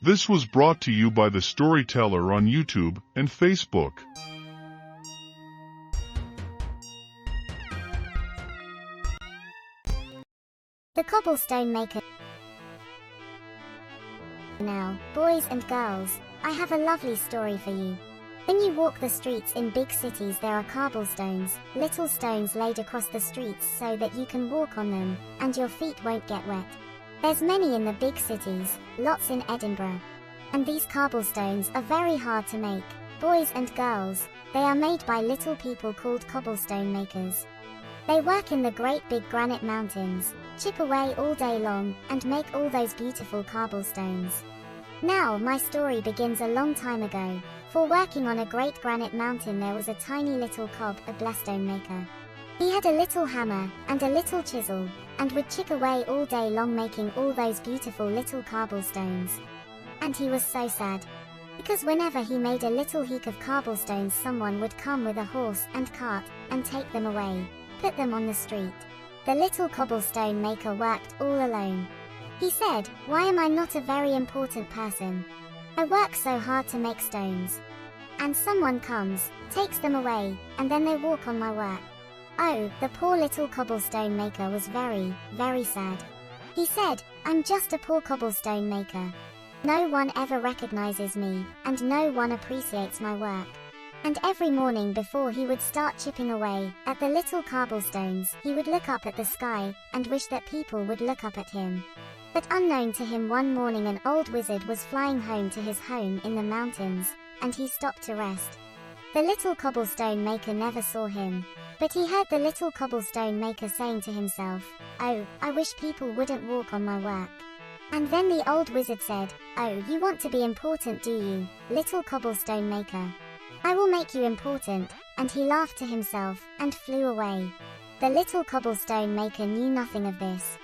This was brought to you by the Storyteller on YouTube and Facebook. The Cobblestone Maker. Now, boys and girls, I have a lovely story for you. When you walk the streets in big cities, there are cobblestones, little stones laid across the streets so that you can walk on them, and your feet won't get wet. There's many in the big cities, lots in Edinburgh. And these cobblestones are very hard to make, boys and girls. They are made by little people called cobblestone makers. They work in the great big granite mountains, chip away all day long, and make all those beautiful cobblestones. Now, my story begins a long time ago. For working on a great granite mountain there was a tiny little cobblestone maker. He had a little hammer, and a little chisel, and would chip away all day long making all those beautiful little cobblestones. And he was so sad, because whenever he made a little heap of cobblestones someone would come with a horse and cart, and take them away, put them on the street. The little cobblestone maker worked all alone. He said, "Why am I not a very important person? I work so hard to make stones. And someone comes, takes them away, and then they walk on my work." Oh, the poor little cobblestone maker was very, very sad. He said, "I'm just a poor cobblestone maker. No one ever recognizes me, and no one appreciates my work." And every morning before he would start chipping away at the little cobblestones, he would look up at the sky, and wish that people would look up at him. But unknown to him one morning an old wizard was flying home to his home in the mountains, and he stopped to rest. The little cobblestone maker never saw him, but he heard the little cobblestone maker saying to himself, "Oh, I wish people wouldn't walk on my work." And then the old wizard said, "Oh, you want to be important, do you, little cobblestone maker? I will make you important," and he laughed to himself, and flew away. The little cobblestone maker knew nothing of this.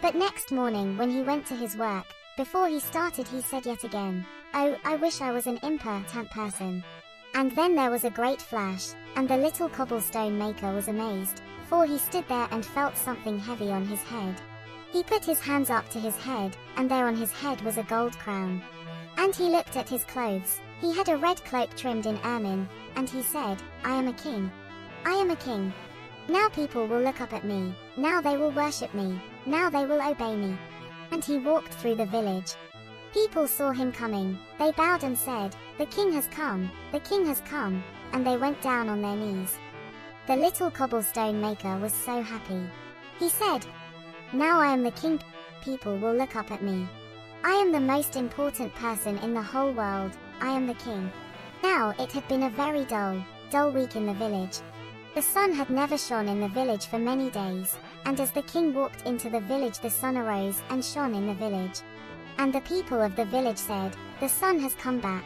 But next morning when he went to his work, before he started he said yet again, "Oh, I wish I was an important person." And then there was a great flash, and the little cobblestone maker was amazed, for he stood there and felt something heavy on his head. He put his hands up to his head, and there on his head was a gold crown. And he looked at his clothes. He had a red cloak trimmed in ermine, and he said, "I am a king. I am a king. Now people will look up at me, now they will worship me, now they will obey me." And he walked through the village. People saw him coming, they bowed and said, "The king has come, the king has come," and they went down on their knees. The little cobblestone maker was so happy. He said, "Now I am the king, people will look up at me. I am the most important person in the whole world, I am the king." Now it had been a very dull week in the village. The sun had never shone in the village for many days, and as the king walked into the village the sun arose and shone in the village. And the people of the village said, "The sun has come back.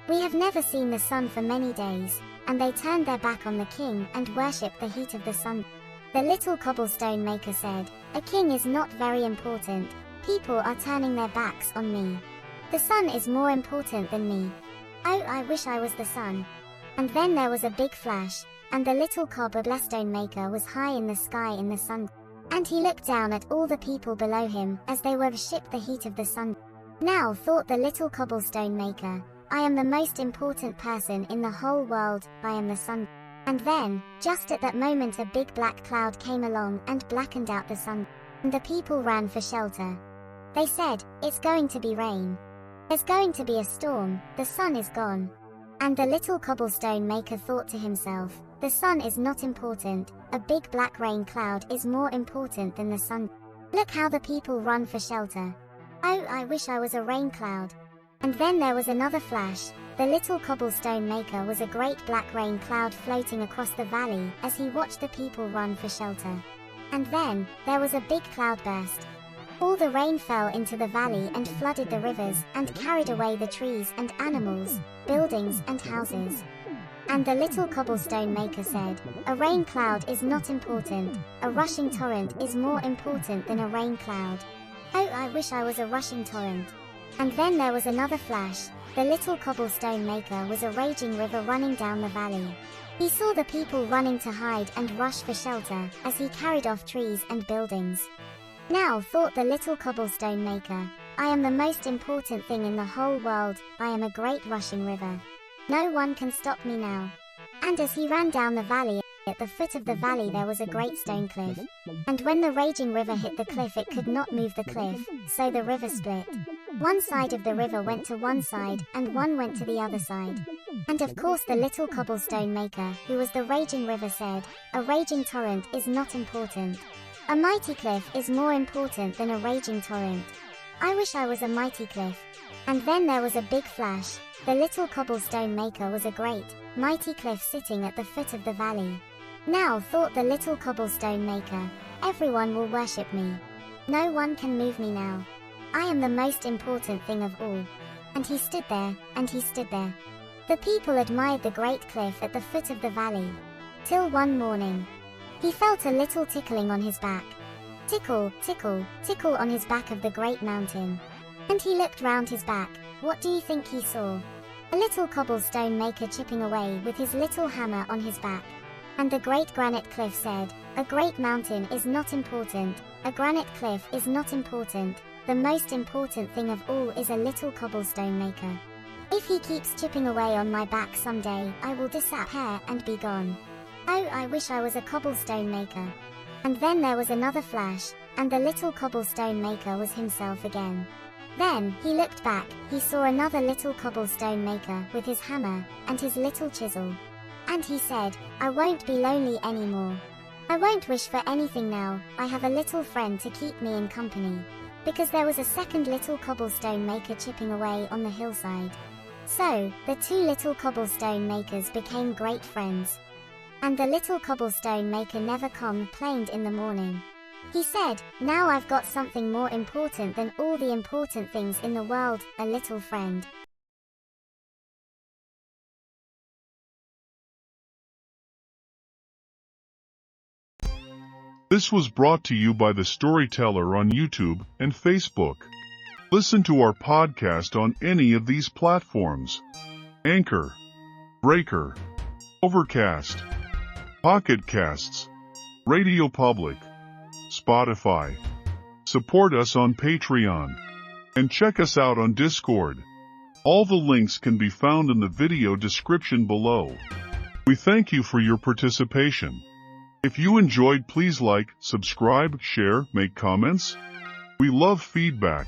We have never seen the sun for many days," and they turned their back on the king and worshipped the heat of the sun. The little cobblestone maker said, "A king is not very important. People are turning their backs on me. The sun is more important than me. Oh, I wish I was the sun." And then there was a big flash, and the little cobblestone maker was high in the sky in the sun. And he looked down at all the people below him as they worshipped the heat of the sun. Now, thought the little cobblestone maker, "I am the most important person in the whole world, I am the sun." And then, just at that moment a big black cloud came along and blackened out the sun. And the people ran for shelter. They said, "It's going to be rain. There's going to be a storm, the sun is gone." And the little cobblestone maker thought to himself, "The sun is not important, a big black rain cloud is more important than the sun. Look how the people run for shelter. Oh, I wish I was a rain cloud." And then there was another flash. The little cobblestone maker was a great black rain cloud floating across the valley as he watched the people run for shelter. And then, there was a big cloudburst. All the rain fell into the valley and flooded the rivers, and carried away the trees and animals, buildings and houses. And the little cobblestone maker said, "A rain cloud is not important, a rushing torrent is more important than a rain cloud. Oh, I wish I was a rushing torrent." And then there was another flash. The little cobblestone maker was a raging river running down the valley. He saw the people running to hide and rush for shelter, as he carried off trees and buildings. Now, thought the little cobblestone maker, I am the most important thing in the whole world. I am a great rushing river. No one can stop me now. And as he ran down the valley, at the foot of the valley there was a great stone cliff. And when the raging river hit the cliff, it could not move the cliff, so the river split. One side of the river went to one side, and one went to the other side. And of course the little cobblestone maker, who was the raging river, said, "A raging torrent is not important. A mighty cliff is more important than a raging torrent. I wish I was a mighty cliff." And then there was a big flash. The little cobblestone maker was a great, mighty cliff sitting at the foot of the valley. Now, thought the little cobblestone maker, everyone will worship me. No one can move me now. I am the most important thing of all. And he stood there, and he stood there. The people admired the great cliff at the foot of the valley. Till one morning, he felt a little tickling on his back. Tickle, tickle, tickle on his back of the great mountain. And he looked round his back. What do you think he saw? A little cobblestone maker chipping away with his little hammer on his back. And the great granite cliff said, "A great mountain is not important. A granite cliff is not important. The most important thing of all is a little cobblestone maker. If he keeps chipping away on my back someday, I will disappear and be gone. Oh, I wish I was a cobblestone maker." And then there was another flash, and the little cobblestone maker was himself again. Then, he looked back, he saw another little cobblestone maker with his hammer, and his little chisel. And he said, "I won't be lonely anymore. I won't wish for anything now, I have a little friend to keep me in company." Because there was a second little cobblestone maker chipping away on the hillside. So, the two little cobblestone makers became great friends. And the little cobblestone maker never complained in the morning. He said, "Now I've got something more important than all the important things in the world, a little friend." This was brought to you by the Storyteller on YouTube and Facebook. Listen to our podcast on any of these platforms: Anchor, Breaker, Overcast, Pocket Casts, RadioPublic, Spotify. Support us on Patreon. And check us out on Discord. All the links can be found in the video description below. We thank you for your participation. If you enjoyed, please like, subscribe, share, make comments. We love feedback.